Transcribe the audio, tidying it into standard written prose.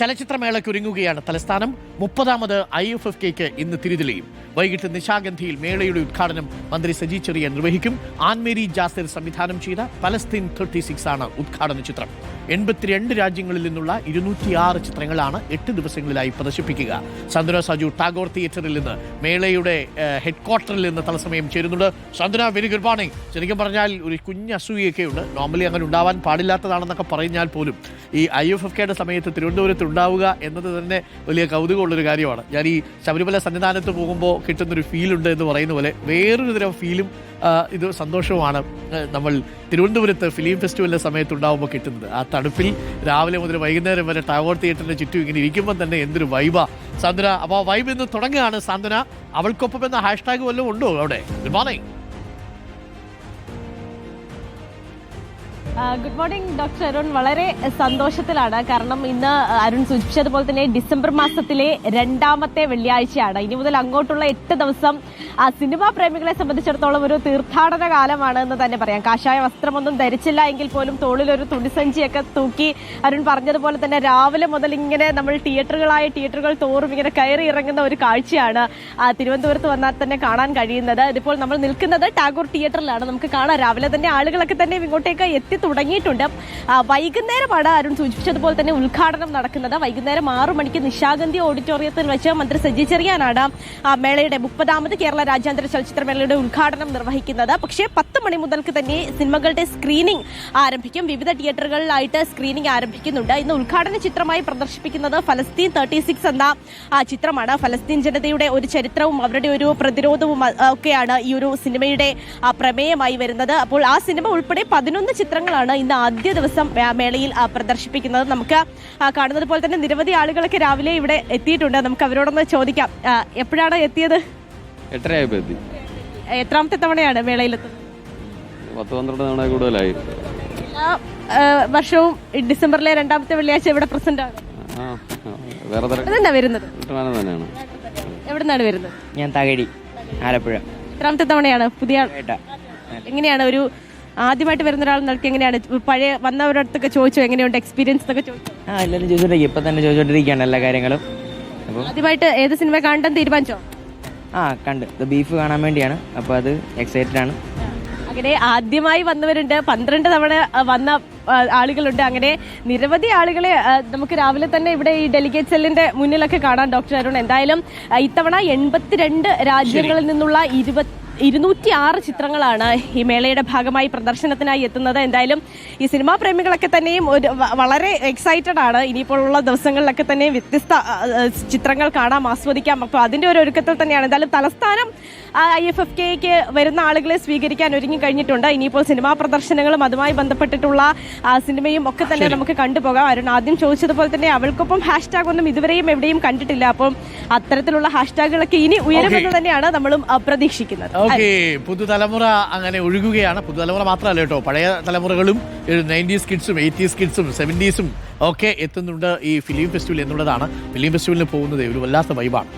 ചലച്ചിത്രമേളയ്ക്ക് ഒരുങ്ങുകയാണ് തലസ്ഥാനം. 30ാമത് IFFK ഇന്ന് തിരിതെളിയും. വൈകിട്ട് നിശാഗന്ധിയിൽ മേളയുടെ ഉദ്ഘാടനം മന്ത്രി സജി ചെറിയാൻ നിർവഹിക്കും. ആൻമേരി ജാസിർ സംവിധാനം ചെയ്ത പലസ്തീൻ 36 ആണ് ഉദ്ഘാടന ചിത്രം. 82 രാജ്യങ്ങളിൽ നിന്നുള്ള 206 ചിത്രങ്ങളാണ് 8 ദിവസങ്ങളിലായി പ്രദർശിപ്പിക്കുക. സാന്ത്വന സാജു ടാഗോർ തിയേറ്ററിൽ നിന്ന് മേളയുടെ ഹെഡ്ക്വാർട്ടറിൽ നിന്ന് തത്സമയം ചേരുന്നുണ്ട്. സാന്ത്വന, വെരി ഗുഡ് മോർണിംഗ്. ശരിക്കും പറഞ്ഞാൽ ഒരു കുഞ്ഞ് അസൂയൊക്കെ ഉണ്ട്. നോർമലി അങ്ങനെ ഉണ്ടാവാൻ പാടില്ലാത്തതാണെന്നൊക്കെ പറഞ്ഞാൽ പോലും ഈ IFFKയുടെ സമയത്ത് തിരുവനന്തപുരത്ത് ഉണ്ടാവുക എന്നത് തന്നെ വലിയ കൗതുകമുള്ളൊരു കാര്യമാണ്. ഞാൻ ഈ ശബരിമല സന്നിധാനത്ത് പോകുമ്പോൾ കിട്ടുന്നൊരു ഫീലുണ്ട് എന്ന് പറയുന്ന പോലെ വേറൊരു തരം ഫീലും ഇത് സന്തോഷവുമാണ് നമ്മൾ തിരുവനന്തപുരത്ത് ഫിലിം ഫെസ്റ്റിവലിൻ്റെ സമയത്തുണ്ടാകുമ്പോൾ കിട്ടുന്നത്. ആ തണുപ്പിൽ രാവിലെ മുതൽ വൈകുന്നേരം വരെ ടാഗോർ തിയേറ്ററിൻ്റെ ചുറ്റും ഇങ്ങനെ ഇരിക്കുമ്പോൾ തന്നെ എന്തൊരു വൈബാ സാന്ത്വന. അപ്പോൾ ആ വൈബ് ഇന്ന് തുടങ്ങുകയാണ് സാന്ത്വന. അവൾക്കൊപ്പം എന്ന ഹാഷ്ടാഗ് വല്ലതും ഉണ്ടോ അവിടെ? Good morning. Good morning doctor Arun. വളരെ സന്തോഷത്തിലാണ്. കാരണം ഇന്ന് അരുൺ സൂചിപ്പിച്ചതുപോലെ തന്നെ ഡിസംബർ മാസത്തിലെ 2ാമത്തെ വെള്ളിയാഴ്ചയാണ്. ഇനി മുതൽ അങ്ങോട്ടുള്ള 8 ദിവസം സിനിമാ പ്രേമികളെ സംബന്ധിച്ചിടത്തോളം ഒരു തീർത്ഥാടന കാലമാണ് എന്ന് തന്നെ പറയാം. കാഷായ വസ്ത്രമൊന്നും ധരിച്ചില്ല എങ്കിൽ പോലും തോളിലൊരു തുണിസഞ്ചിയൊക്കെ തൂക്കി അരുൺ പറഞ്ഞതുപോലെ തന്നെ രാവിലെ മുതൽ ഇങ്ങനെ നമ്മൾ തിയേറ്ററുകൾ തോറും ഇങ്ങനെ കയറി ഇറങ്ങുന്ന ഒരു കാഴ്ചയാണ് തിരുവനന്തപുരത്ത് വന്നാൽ തന്നെ കാണാൻ കഴിയുന്നത്. ഇതിപ്പോൾ നമ്മൾ നിൽക്കുന്നത് ടാഗോർ തിയേറ്ററിലാണ്. നമുക്ക് കാണാം രാവിലെ തന്നെ ആളുകളൊക്കെ തന്നെ ഇങ്ങോട്ടേക്ക് എത്തി തുടങ്ങിയിട്ടുണ്ട്. വൈകുന്നേരമാണ് അരുൺ സൂചിപ്പിച്ചതുപോലെ തന്നെ ഉദ്ഘാടനം നടക്കുന്നത്. വൈകുന്നേരം 6 മണിക്ക് നിശാഗന്ധി ഓഡിറ്റോറിയത്തിൽ വെച്ച് മന്ത്രി സജി ചെറിയാനാണ് മേളയുടെ 30ാമത് കേരള രാജ്യാന്തര ചലച്ചിത്രമേളയുടെ ഉദ്ഘാടനം നിർവഹിക്കുന്നത്. പക്ഷേ 10 മണി മുതൽക്ക് തന്നെ സിനിമകളുടെ സ്ക്രീനിംഗ് ആരംഭിക്കും. വിവിധ തിയേറ്ററുകളിലായിട്ട് സ്ക്രീനിംഗ് ആരംഭിക്കുന്നുണ്ട്. ഇന്ന് ഉദ്ഘാടന ചിത്രമായി പ്രദർശിപ്പിക്കുന്നത് ഫലസ്തീൻ 36 എന്ന ചിത്രമാണ്. ഫലസ്തീൻ ജനതയുടെ ഒരു ചരിത്രവും അവരുടെ ഒരു പ്രതിരോധവും ഒക്കെയാണ് ഈ ഒരു സിനിമയുടെ പ്രമേയമായി വരുന്നത്. അപ്പോൾ ആ സിനിമ ഉൾപ്പെടെ 11 ചിത്രങ്ങളാണ് ഇന്ന് ആദ്യ ദിവസം മേളയിൽ പ്രദർശിപ്പിക്കുന്നത്. നമുക്ക് കാണുന്നത് പോലെ തന്നെ നിരവധി ആളുകളൊക്കെ രാവിലെ ഇവിടെ എത്തിയിട്ടുണ്ട്. നമുക്ക് അവരോടൊന്ന് ചോദിക്കാം, എപ്പോഴാണ് എത്തിയത്? 8:30 എത്തി. എത്രാമത്തെ തവണയാണ് മേളയിലെത്തുന്നത്? 10-12 തവണ കൂടുതലായി. വർഷവും ഡിസംബറിലെ 2ാമത്തെ വെള്ളിയാഴ്ച ഇവിടെ പ്രസന്റ് ആണ്. വരുന്നത് എവിടുന്നാണ് വരുന്നത്? ഞാൻ തകഴി, ആലപ്പുഴ. എത്രാമത്തെ തവണയാണ്? പുതിയ എങ്ങനെയാണ് ഒരു ആദ്യമായിട്ട് വരുന്ന ഒരാൾ നിങ്ങൾക്ക് എങ്ങനെയാണ്? പഴയ വന്നവരടുത്തൊക്കെ ചോദിച്ചോ എങ്ങനെയുണ്ട് എക്സ്പീരിയൻസ് എന്നൊക്കെ ചോദിച്ചോ? എല്ലാവരും ചോദിച്ചോണ്ടിരിക്കും. ഇപ്പൊ തന്നെ ചോദിച്ചോണ്ടിരിക്കുകയാണ് എല്ലാ കാര്യങ്ങളും. ആദ്യമായിട്ട് ഏത് സിനിമ കാണാൻ തീരുമാനിച്ചോ? കണ്ട് ബീഫ് കാണാൻ വേണ്ടിയാണ്. അപ്പൊ അത് എക്സൈറ്റഡ് ആണ്. അങ്ങനെ ആദ്യമായി വന്നവരുണ്ട്, 12 തവണ വന്ന ആളുകളുണ്ട്. അങ്ങനെ നിരവധി ആളുകളെ നമുക്ക് രാവിലെ തന്നെ ഇവിടെ ഈ ഡെലിഗേറ്റ് സെല്ലിന്റെ മുന്നിലൊക്കെ കാണാം ഡോക്ടർ അരുൺ. എന്തായാലും ഇത്തവണ 82 രാജ്യങ്ങളിൽ നിന്നുള്ള 206 ചിത്രങ്ങളാണ് ഈ മേളയുടെ ഭാഗമായി പ്രദർശനത്തിനായി എത്തുന്നത്. എന്തായാലും ഈ സിനിമാ പ്രേമികളൊക്കെ തന്നെയും വളരെ എക്സൈറ്റഡ് ആണ്. ഇനിയിപ്പോഴുള്ള ദിവസങ്ങളിലൊക്കെ തന്നെ വ്യത്യസ്ത ചിത്രങ്ങൾ കാണാം, ആസ്വദിക്കാം. അപ്പോൾ അതിന്റെ ഒരു ഒരുക്കത്തിൽ തന്നെയാണ്. എന്തായാലും തലസ്ഥാനം IFFK വരുന്ന ആളുകളെ സ്വീകരിക്കാൻ ഒരുങ്ങി കഴിഞ്ഞിട്ടുണ്ട്. ഇനിയിപ്പോൾ സിനിമാ പ്രദർശനങ്ങളും അതുമായി ബന്ധപ്പെട്ടിട്ടുള്ള സിനിമയും ഒക്കെ തന്നെ നമുക്ക് കണ്ടുപോകാം. അരുൺ ആദ്യം ചോദിച്ചതുപോലെ തന്നെ അവൾക്കൊപ്പം ഹാഷ്ടാഗ് ഒന്നും ഇതുവരെയും എവിടെയും കണ്ടിട്ടില്ല. അപ്പം അത്തരത്തിലുള്ള ഹാഷ്ടാഗുകളൊക്കെ ഇനി ഉയരുമെന്ന് തന്നെയാണ് നമ്മളും പ്രതീക്ഷിക്കുന്നത്. പുതുതലമുറ അങ്ങനെ ഒഴുകുകയാണ്. പുതുതലമുറ മാത്രമല്ല കേട്ടോ, പഴയ തലമുറകളും 90s കിഡ്സും 80s കിഡ്സും 70s ഒക്കെ എത്തുന്നുണ്ട് ഈ ഫിലിം ഫെസ്റ്റിവൽ എന്നുള്ളതാണ്. ഫിലിം ഫെസ്റ്റിവലിന് പോകുന്നത് ഒരു വല്ലാത്ത വൈബാണ്.